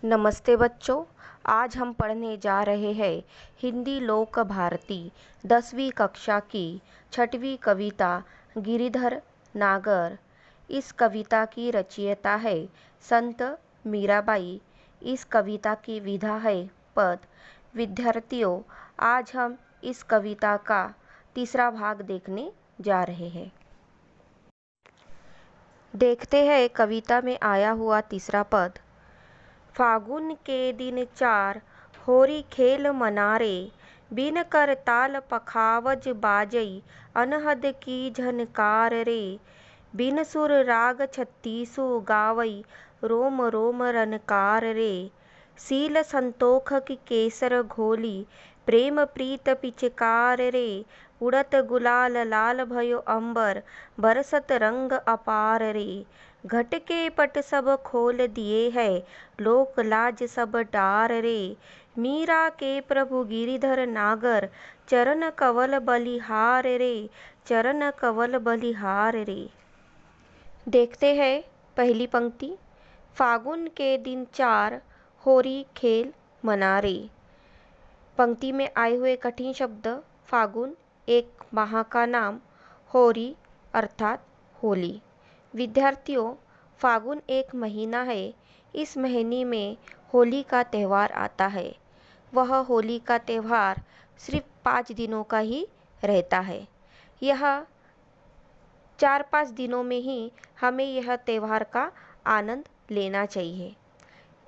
नमस्ते बच्चों। आज हम पढ़ने जा रहे हैं हिंदी लोक भारती 10वीं कक्षा की 6वीं कविता गिरिधर नागर। इस कविता की रचयिता है संत मीराबाई। इस कविता की विधा है पद। विद्यार्थियों, आज हम इस कविता का तीसरा भाग देखने जा रहे हैं। देखते हैं कविता में आया हुआ तीसरा पद। फागुन के दिन 4 होरी खेल मनारे, बिन कर ताल पखावज बाजई अनहद की झनकार रे। बिन सुर राग 36 गावई रोम रोम रनकार रे। सील संतोख की केसर घोली प्रेम प्रीत पिचकार रे। उड़त गुलाल लाल भयो अंबर बरसत रंग अपार रे। घट के पट सब खोल दिए है लोक लाज सब डार रे। मीरा के प्रभु गिरिधर नागर चरण कवल बलिहार रे। चरण कवल बलिहार रे। देखते हैं पहली पंक्ति। फागुन के दिन 4 होरी खेल मनारे। पंक्ति में आए हुए कठिन शब्द। फागुन एक माह का नाम, होरी अर्थात होली। विद्यार्थियों, फागुन एक महीना है। इस महीने में होली का त्यौहार आता है। वह होली का त्यौहार सिर्फ 5 दिनों का ही रहता है। यह 4-5 दिनों में ही हमें यह त्यौहार का आनंद लेना चाहिए।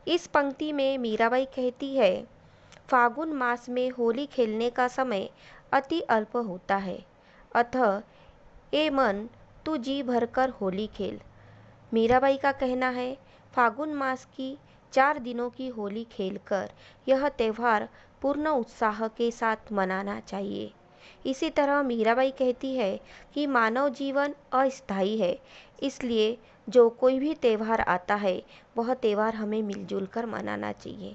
इस पंक्ति में मीराबाई कहती है, फागुन मास में होली खेलने का समय अति अल्प होता है, अतः ए मन तू जी भरकर होली खेल। मीराबाई का कहना है, फागुन मास की 4 दिनों की होली खेलकर यह त्यौहार पूर्ण उत्साह के साथ मनाना चाहिए। इसी तरह मीराबाई कहती है कि मानव जीवन अस्थायी है, इसलिए जो कोई भी त्यौहार आता है वह त्यौहार हमें मिलजुल कर मनाना चाहिए।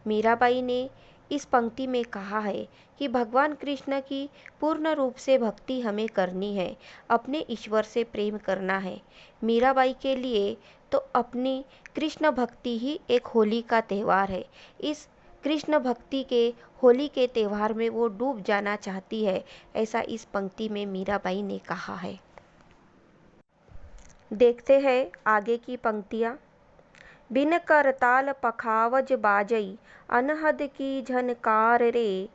मीराबाई ने इस पंक्ति में कहा है कि भगवान कृष्ण की पूर्ण रूप से भक्ति हमें करनी है, अपने ईश्वर से प्रेम करना है। मीराबाई के लिए तो अपनी कृष्ण भक्ति ही एक होली का त्यौहार है। इस कृष्ण भक्ति के होली के त्यौहार में वो डूब जाना चाहती है, ऐसा इस पंक्ति में मीराबाई ने कहा है। देखते हैं आगे की पंक्तियाँ। बिन करताल पखावज बाजई अनहद की झनकार रे।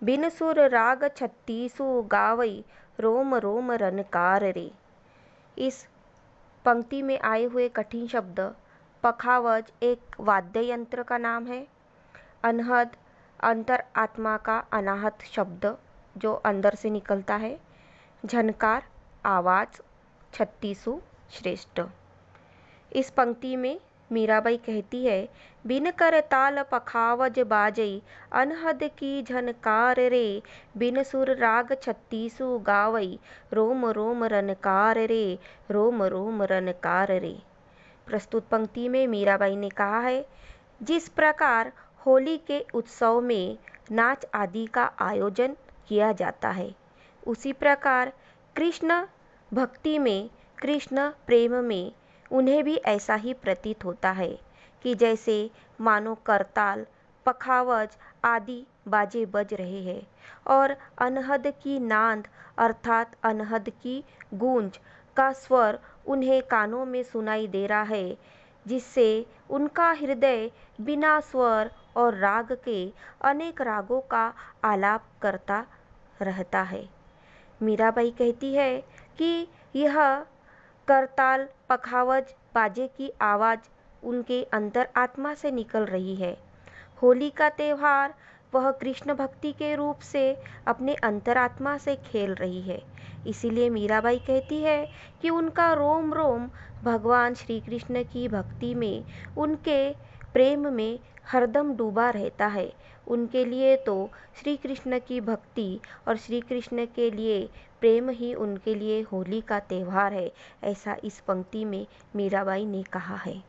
बिन सुर राग 36 गावई रोम रोम रनकार रे। इस पंक्ति में आए हुए कठिन शब्द। पखावज एक वाद्य यंत्र का नाम है। अनहद अंतर आत्मा का अनाहत शब्द जो अंदर से निकलता है। झनकार आवाज़। 36 श्रेष्ठ। इस पंक्ति में मीराबाई कहती है, बिन कर ताल पखावज बाजई अनहद की झनकार रे। बिन सुर राग 36 गावई रोम रोम रनकार रे। रोम रोम रनकार रे। प्रस्तुत पंक्ति में मीराबाई ने कहा है, जिस प्रकार होली के उत्सव में नाच आदि का आयोजन किया जाता है, उसी प्रकार कृष्ण भक्ति में, कृष्ण प्रेम में उन्हें भी ऐसा ही प्रतीत होता है कि जैसे मानो करताल, पखावज आदि बाजे बज रहे हैं और अनहद की नांद अर्थात अनहद की गूंज का स्वर उन्हें कानों में सुनाई दे रहा है, जिससे उनका हृदय बिना स्वर और राग के अनेक रागों का आलाप करता रहता है। मीराबाई कहती है कि यह करताल, पखावज बाजे की आवाज़ उनके अंतर आत्मा से निकल रही है। होली का त्यौहार वह कृष्ण भक्ति के रूप से अपने अंतरात्मा से खेल रही है। इसीलिए मीराबाई कहती है कि उनका रोम रोम भगवान श्री कृष्ण की भक्ति में, उनके प्रेम में हरदम डूबा रहता है। उनके लिए तो श्री कृष्ण की भक्ति और श्री कृष्ण के लिए प्रेम ही उनके लिए होली का त्यौहार है, ऐसा इस पंक्ति में मीराबाई ने कहा है।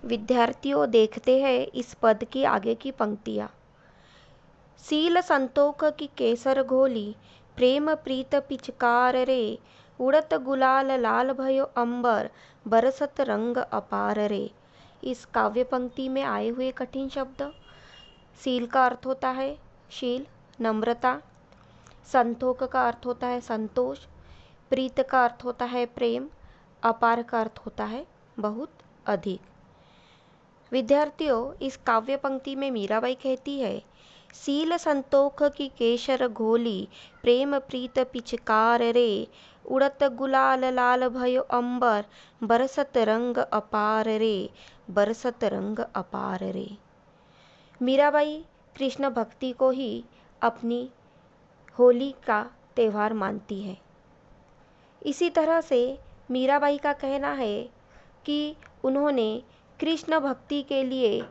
विद्यार्थियों, देखते हैं इस पद की आगे की पंक्तियाँ। सील संतोख की केसर घोली प्रेम प्रीत पिचकार रे। उड़त गुलाल लाल भयो अंबर बरसत रंग अपार रे। इस काव्य पंक्ति में आए हुए कठिन शब्द। शील का अर्थ होता है शील, नम्रता। संतोष का अर्थ होता है संतोष। प्रीत का अर्थ होता है प्रेम। अपार का अर्थ होता है बहुत अधिक। विद्यार्थियों, इस काव्य पंक्ति में मीराबाई कहती है, शील संतोख की केसर घोली, प्रेम प्रीत पिचकार रे, उड़त गुलाल लाल भयो अंबर, बरसत रंग अपार रे, बरसत रंग अपार रे। मीराबाई कृष्ण भक्ति को ही अपनी होली का त्यौहार मानती है। इसी तरह से मीराबाई का कहना है कि उन्होंने कृष्ण भक्ति के लिए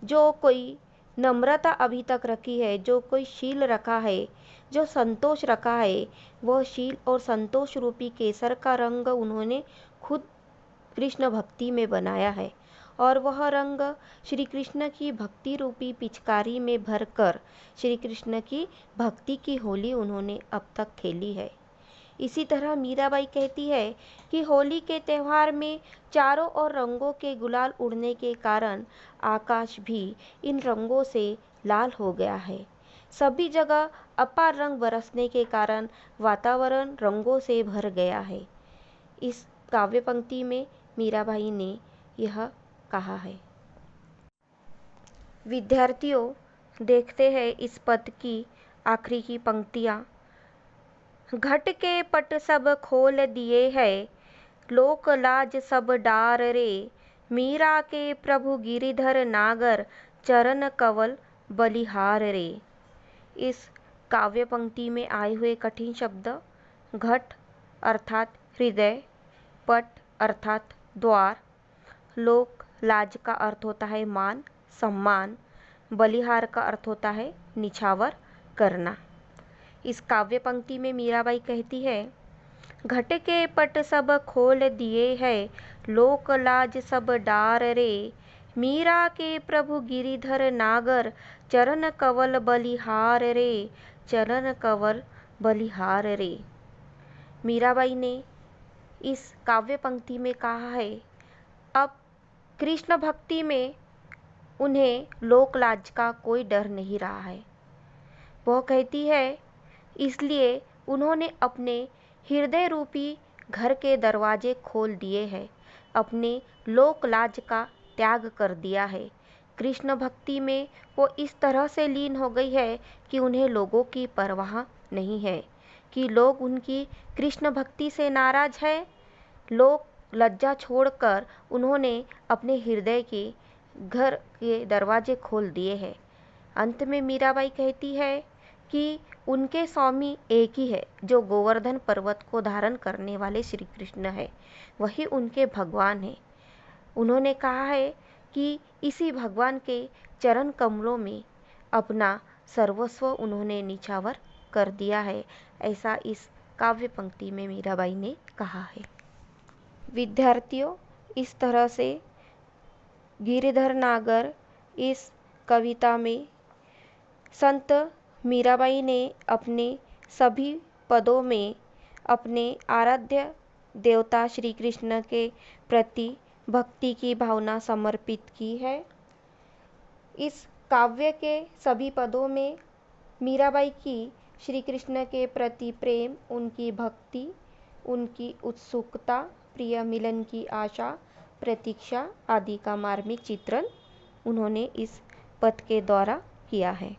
जो कोई नम्रता अभी तक रखी है, जो कोई शील रखा है, जो संतोष रखा है, वह शील और संतोष रूपी केसर का रंग उन्होंने खुद कृष्ण भक्ति में बनाया है और वह रंग श्री कृष्ण की भक्ति रूपी पिचकारी में भरकर श्री कृष्ण की भक्ति की होली उन्होंने अब तक खेली है। इसी तरह मीराबाई कहती है कि होली के त्यौहार में चारों ओर रंगों के गुलाल उड़ने के कारण आकाश भी इन रंगों से लाल हो गया है। सभी जगह अपार रंग बरसने के कारण वातावरण रंगों से भर गया है। इस काव्य पंक्ति में मीराबाई ने यह कहा है। विद्यार्थियों, देखते हैं इस पद की आखिरी की पंक्तियाँ। घट के पट सब खोल दिए है, लोक लाज सब डार रे, मीरा के प्रभु गिरिधर नागर, चरण कवल बलिहार रे। इस काव्य पंक्ति में आए हुए कठिन शब्द। घट अर्थात हृदय, पट अर्थात द्वार, लोक लाज का अर्थ होता है मान सम्मान, बलिहार का अर्थ होता है निछावर करना। इस काव्य पंक्ति में मीराबाई कहती है, घट के पट सब खोल दिए है, लोक लाज सब डार रे, मीरा के प्रभु गिरिधर नागर, चरण कवल बलिहार रे, चरण कवल बलिहार रे। मीराबाई ने इस काव्य पंक्ति में कहा है, अब कृष्ण भक्ति में उन्हें लोक लाज का कोई डर नहीं रहा है। वह कहती है, इसलिए उन्होंने अपने हृदय रूपी घर के दरवाजे खोल दिए हैं, अपने लोक लाज का त्याग कर दिया है। कृष्ण भक्ति में वो इस तरह से लीन हो गई है कि उन्हें लोगों की परवाह नहीं है कि लोग उनकी कृष्ण भक्ति से नाराज है। लोग लज्जा छोड़कर उन्होंने अपने हृदय के घर के दरवाजे खोल दिए हैं। अंत में मीराबाई कहती है कि उनके स्वामी एक ही है, जो गोवर्धन पर्वत को धारण करने वाले श्री कृष्ण है, वही उनके भगवान है। उन्होंने कहा है कि इसी भगवान के चरण कमलों में अपना सर्वस्व उन्होंने निछावर कर दिया है, ऐसा इस काव्य पंक्ति में मीराबाई ने कहा है। विद्यार्थियों, इस तरह से गिरिधर नागर इस कविता में संत मीराबाई ने अपने सभी पदों में अपने आराध्य देवता श्री कृष्ण के प्रति भक्ति की भावना समर्पित की है। इस काव्य के सभी पदों में मीराबाई की श्री कृष्ण के प्रति प्रेम, उनकी भक्ति, उनकी उत्सुकता, प्रिय मिलन की आशा, प्रतीक्षा आदि का मार्मिक चित्रण उन्होंने इस पद के द्वारा किया है।